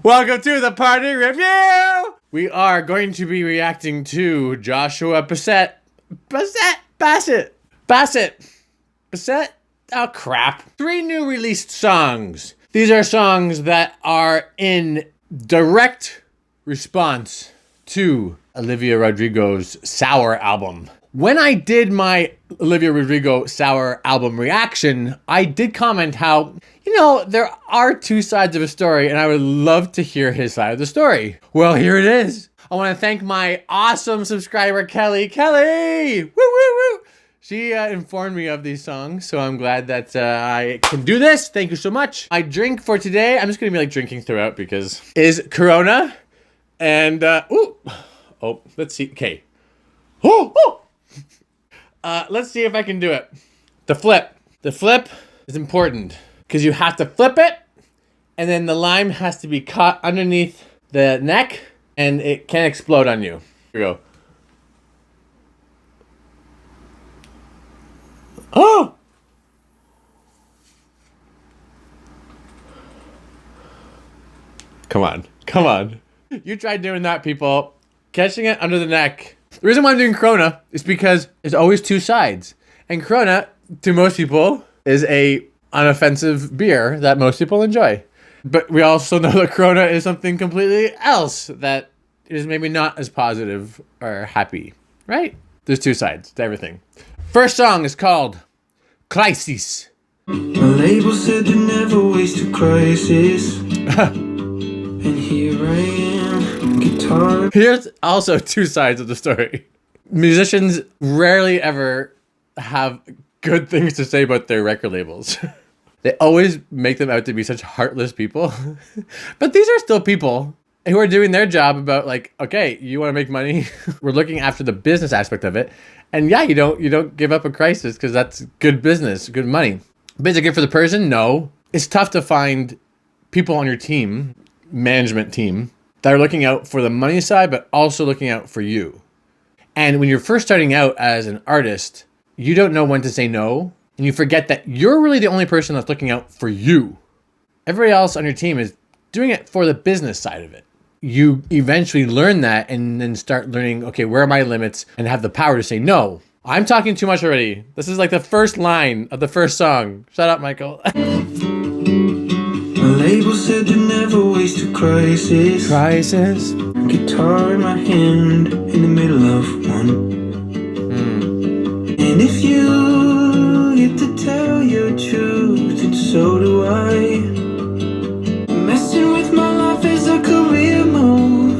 Welcome to the party review! We are going to be reacting to Joshua Bassett. Bassett. Oh crap. 3 new released songs. These are songs that are in direct response to Olivia Rodrigo's Sour album. When I did my Olivia Rodrigo Sour album reaction, I did comment how, there are 2 sides of a story and I would love to hear his side of the story. Well, here it is. I want to thank my awesome subscriber, Kelly. Woo, woo, woo. She informed me of these songs, so I'm glad that I can do this. Thank you so much. My drink for today, I'm just going to be drinking throughout because, is Corona. And, let's see. Okay. Let's see if I can do it. The flip is important because you have to flip it, and then the lime has to be caught underneath the neck, and it can't explode on you. Here we go. Oh! Come on. You tried doing that, people. Catching it under the neck. The reason why I'm doing Corona is because there's always 2 sides. And Corona, to most people, is a unoffensive beer that most people enjoy. But we also know that Corona is something completely else that is maybe not as positive or happy, right? There's 2 sides to everything. First song is called Crisis. My label said to never waste a crisis. And here I am, guitar. Here's also 2 sides of the story. Musicians rarely ever have good things to say about their record labels. They always make them out to be such heartless people. But these are still people who are doing their job about okay, you want to make money? We're looking after the business aspect of it. And yeah, you don't give up a crisis because that's good business, good money. But is it good for the person? No. It's tough to find people on your team, management team, that are looking out for the money side, but also looking out for you. And when you're first starting out as an artist, you don't know when to say no. And you forget that you're really the only person that's looking out for you. Everybody else on your team is doing it for the business side of it. You eventually learn that and then start learning, okay, where are my limits, and have the power to say no. I'm talking too much already. This is the first line of the first song. Shut up, Michael. My label said to never waste a crisis. Guitar in my hand, in the middle of one. And if you get to tell your truth, and so do I. Messing with my life is a career move.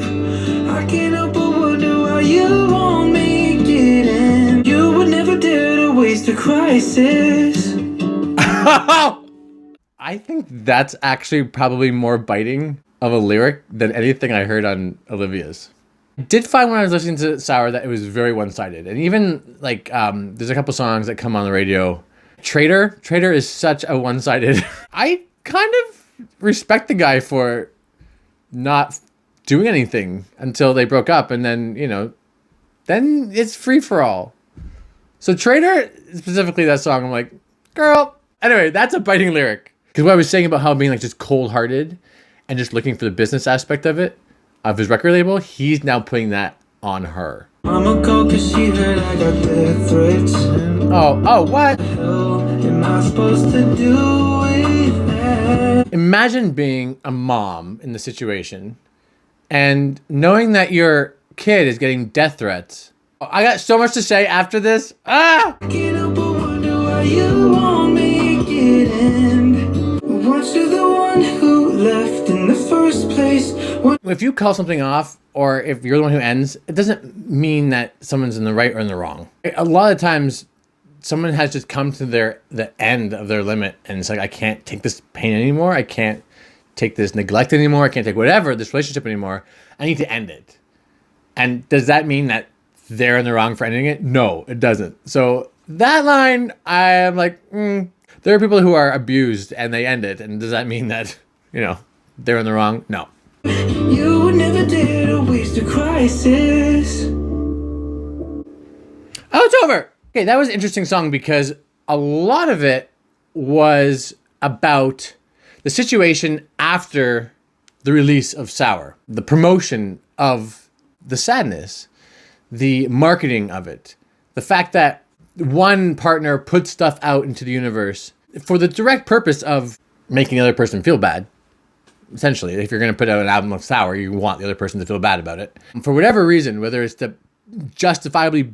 I can't help but wonder why you won't make it in. You would never dare to waste a crisis. I think that's actually probably more biting of a lyric than anything I heard on Olivia's. I did find when I was listening to Sour that it was very one-sided. And even there's a couple songs that come on the radio. Traitor is such a one-sided. I kind of respect the guy for not doing anything until they broke up, and then then it's free for all. So Traitor, specifically that song, I'm like, girl. Anyway, that's a biting lyric. Because what I was saying about how being just cold-hearted and just looking for the business aspect of it, of his record label, he's now putting that on her. Mama called 'cause she heard I got death threats. Oh, what? What the hell am I supposed to do with that? Imagine being a mom in the situation and knowing that your kid is getting death threats. I got so much to say after this. I can't help but wonder why you won't make it end. Weren't you the one who left in the first place? If you call something off, or if you're the one who ends, it doesn't mean that someone's in the right or in the wrong. A lot of times, someone has just come to the end of their limit, and it's I can't take this pain anymore. I can't take this neglect anymore. I can't take whatever, this relationship anymore. I need to end it. And does that mean that they're in the wrong for ending it? No, it doesn't. So that line, I am there are people who are abused and they end it. And does that mean that, they're in the wrong? No. You would never dare to waste a crisis. Oh, it's over. Okay, that was an interesting song because a lot of it was about the situation after the release of Sour, the promotion of the sadness, the marketing of it, the fact that one partner puts stuff out into the universe for the direct purpose of making the other person feel bad. Essentially, if you're going to put out an album of Sour, you want the other person to feel bad about it. For whatever reason, whether it's to justifiably,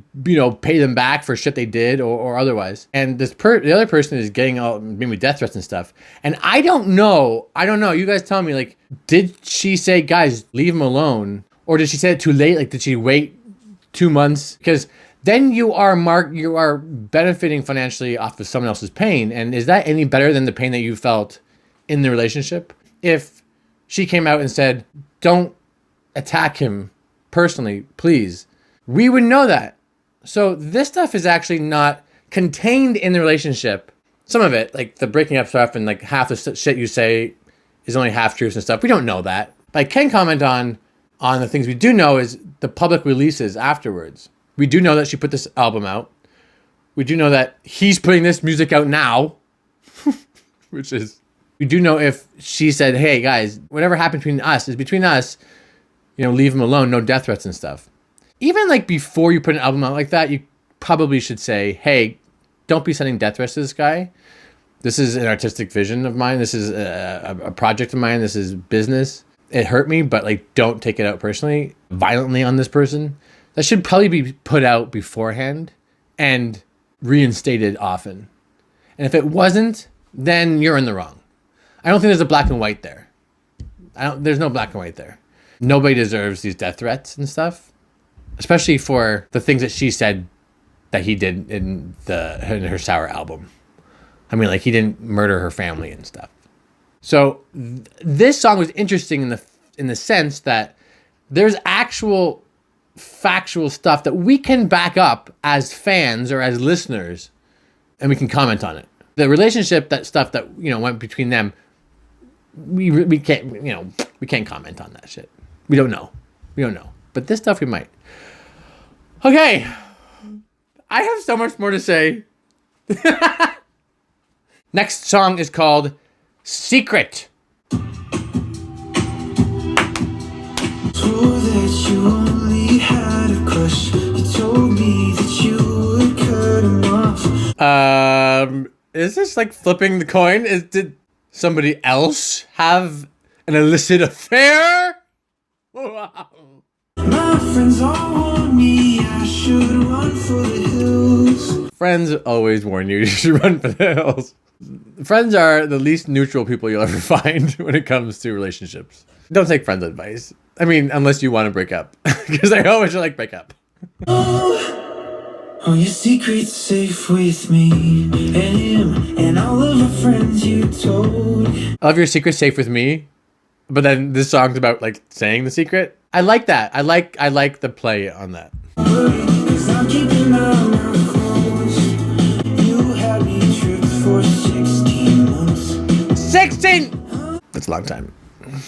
pay them back for shit they did or otherwise. And the other person is getting all maybe death threats and stuff. And I don't know. You guys tell me, like, did she say, guys, leave him alone? Or did she say it too late? Like, did she wait 2 months? Because then you are benefiting financially off of someone else's pain. And is that any better than the pain that you felt in the relationship? If she came out and said, don't attack him personally, please, we would know that. So this stuff is actually not contained in the relationship. Some of it, like the breaking up stuff and like half the shit you say is only half truths and stuff. We don't know that. But I can comment on the things we do know is the public releases afterwards. We do know that she put this album out. We do know that he's putting this music out now, which is, we do know if she said, hey guys, whatever happened between us is between us, leave him alone, no death threats and stuff. Even like before you put an album out like that, you probably should say, hey, don't be sending death threats to this guy. This is an artistic vision of mine. This is a project of mine. This is business. It hurt me, but like, don't take it out personally, violently on this person. That should probably be put out beforehand and reinstated often. And if it wasn't, then you're in the wrong. I don't think there's a black and white there. There's no black and white there. Nobody deserves these death threats and stuff, especially for the things that she said that he did in her Sour album. I mean, like, he didn't murder her family and stuff. So this song was interesting in the sense that there's actual factual stuff that we can back up as fans or as listeners, and we can comment on it. The relationship, that stuff that went between them, we can't comment on that shit. We don't know. But this stuff we might. Okay, I have so much more to say. Next song is called Secret. Swore that you only had a crush. You told me that you would cut him off. Is this like flipping the coin? Did somebody else have an illicit affair? Wow. My friends all warn me I should run for the hills. Friends always warn you should run for the hills. Friends are the least neutral people you'll ever find when it comes to relationships. Don't take friends' advice. I mean, unless you want to break up. Because I always like break up. Oh, your secret's safe with me and him and all of our friends you told. I love your secret safe with me. But then this song's about like saying the secret. I like that. I like the play on that. 'Cause I'm keeping my mouth closed. You had me tripped for 16 months. 16! That's a long time.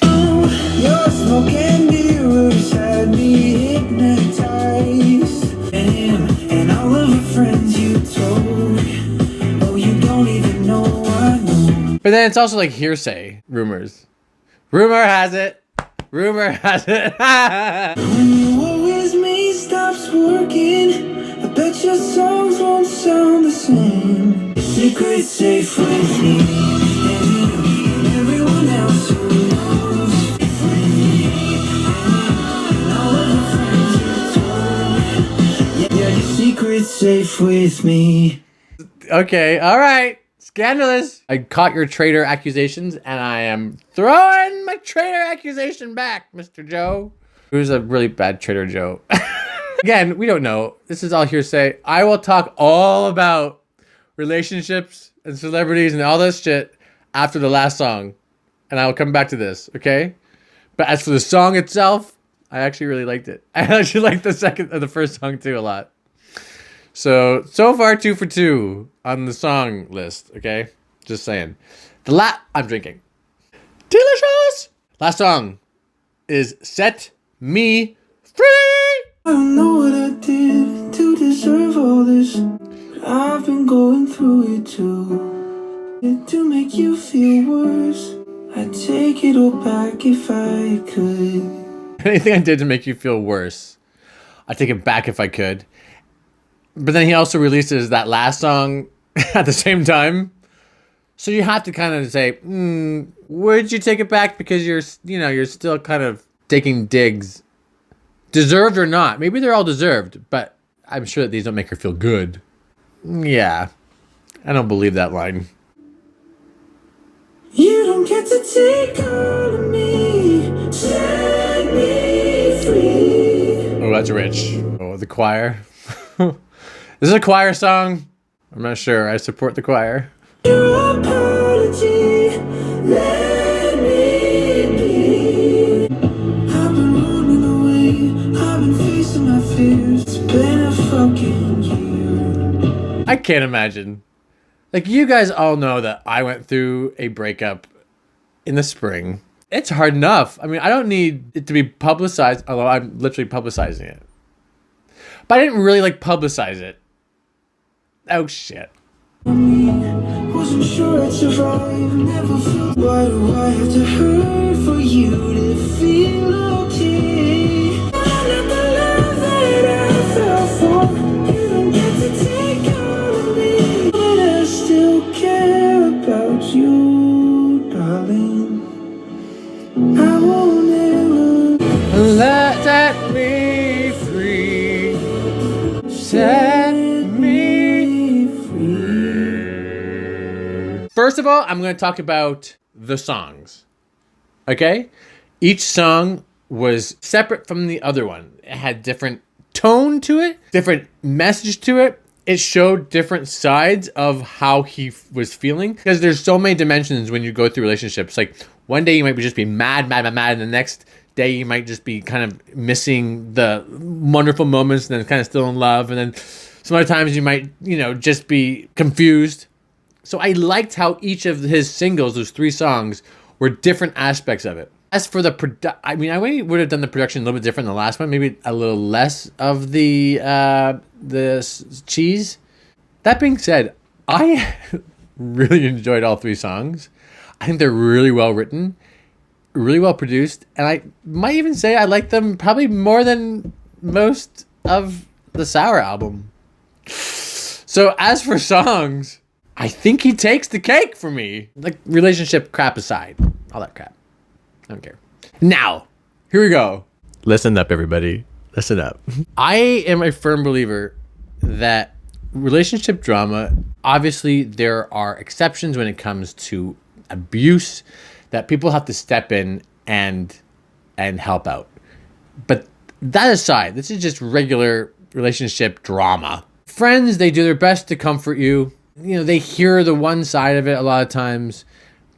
Your smoke and mirrors had me hypnotized. And him and all of your friends you told. Oh, you don't even know I know. But then it's also like hearsay, rumors. Rumor has it. When you always me stops working, I bet your songs won't sound the same. Your secret's safe with me and everyone else who knows. With me and all of the friends you told. Yeah, your secret's safe with me. Okay, all right. Scandalous. I caught your traitor accusations, and I am throwing my traitor accusation back, Mr. Joe. Who's a really bad traitor Joe. Again, we don't know. This is all hearsay. I will talk all about relationships and celebrities and all this shit after the last song, and I will come back to this, okay? But as for the song itself, I actually really liked it. I actually liked the first song too a lot. So far 2 for 2 on the song list, okay? Just saying. I'm drinking. Delicious! Last song is Set Me Free! I don't know what I did to deserve all this, but I've been going through it too. To make you feel worse, I'd take it all back if I could. Anything I did to make you feel worse, I'd take it back if I could. But then he also releases that last song at the same time. So you have to kind of say, would you take it back because you're still kind of taking digs, deserved or not? Maybe they're all deserved, but I'm sure that these don't make her feel good. Yeah, I don't believe that line. You don't get to take all of me, set me free. Oh, that's rich. Oh, the choir. Is this a choir song? I'm not sure. I support the choir. Your apology, let me be. I've been running away, I've been facing my fears. It's been a fucking year. I can't imagine. Like, you guys all know that I went through a breakup in the spring. It's hard enough. I mean, I don't need it to be publicized, although I'm literally publicizing it. But I didn't really publicize it. Oh shit. Wasn't sure I'd survive, never felt. Why do I have to hurt for you to feel okay? I let the love that I fell for. You don't get to take all of me, but I still care about you, darling. I won't ever Set me free. Set me free. First of all, I'm going to talk about the songs. Okay? Each song was separate from the other one. It had different tone to it, different message to it. It showed different sides of how he was feeling. Because there's so many dimensions when you go through relationships. Like, one day you might just be mad, and the next day you might just be kind of missing the wonderful moments and then kind of still in love. And then some other times you might, just be confused. So I liked how each of his singles, those 3 songs, were different aspects of it. As for the I maybe would have done the production a little bit different than the last one. Maybe a little less of the cheese. That being said, I really enjoyed all 3 songs. I think they're really well written, really well produced, and I might even say I like them probably more than most of the Sour album. So as for songs, I think he takes the cake for me. Like, relationship crap aside, all that crap. I don't care. Now, here we go. Listen up, everybody. Listen up. I am a firm believer that relationship drama, obviously there are exceptions when it comes to abuse, that people have to step in and help out. But that aside, this is just regular relationship drama. Friends, they do their best to comfort you. They hear the one side of it a lot of times,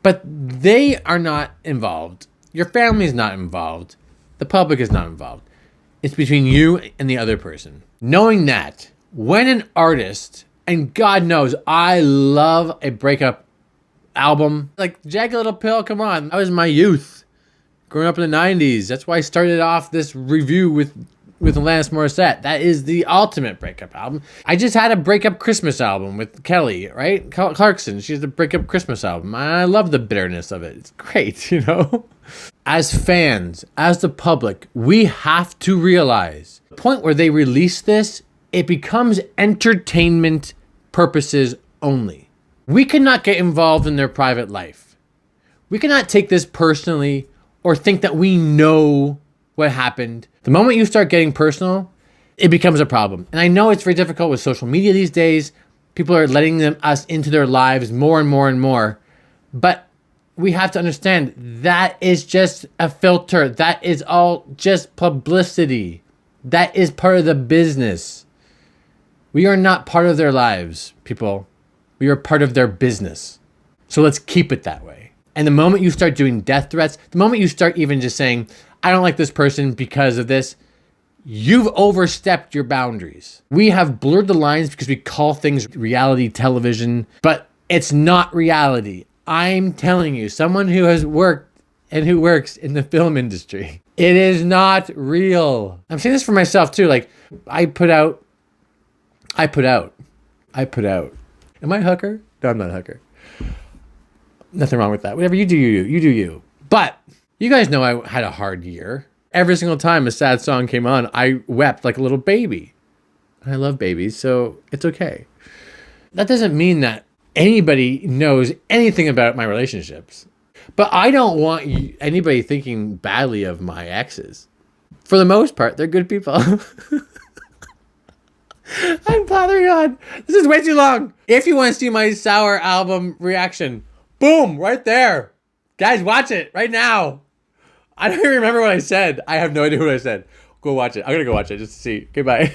but they are not involved. Your family is not involved. The public is not involved. It's between you and the other person. Knowing that, when an artist, and God knows, I love a breakup album. Like, Jagged Little Pill, come on. That was my youth. Growing up in the 90s. That's why I started off this review with Alanis Morissette. That is the ultimate breakup album. I just had a breakup Christmas album with Kelly, right? Clarkson. She has a breakup Christmas album. I love the bitterness of it. It's great, As fans, as the public, we have to realize the point where they release this, it becomes entertainment purposes only. We cannot get involved in their private life. We cannot take this personally or think that we know what happened. The moment you start getting personal, it becomes a problem. And I know it's very difficult with social media these days. People are letting us into their lives more and more and more. But we have to understand that is just a filter. That is all just publicity. That is part of the business. We are not part of their lives, people. We are part of their business. So let's keep it that way. And the moment you start doing death threats, the moment you start even just saying, I don't like this person because of this, you've overstepped your boundaries. We have blurred the lines because we call things reality television, but it's not reality. I'm telling you, someone who has worked and who works in the film industry, it is not real. I'm saying this for myself too. Like, I put out. Am I a hooker? No, I'm not a hooker. Nothing wrong with that. Whatever you do, you do you. But you guys know I had a hard year. Every single time a sad song came on, I wept like a little baby. I love babies, so it's okay. That doesn't mean that anybody knows anything about my relationships. But I don't want anybody thinking badly of my exes. For the most part, they're good people. I'm blathering on. This is way too long. If you want to see my Sour album reaction, boom, right there. Guys, watch it right now. I don't even remember what I said. I have no idea what I said. Go watch it. I'm going to go watch it just to see. Okay, bye.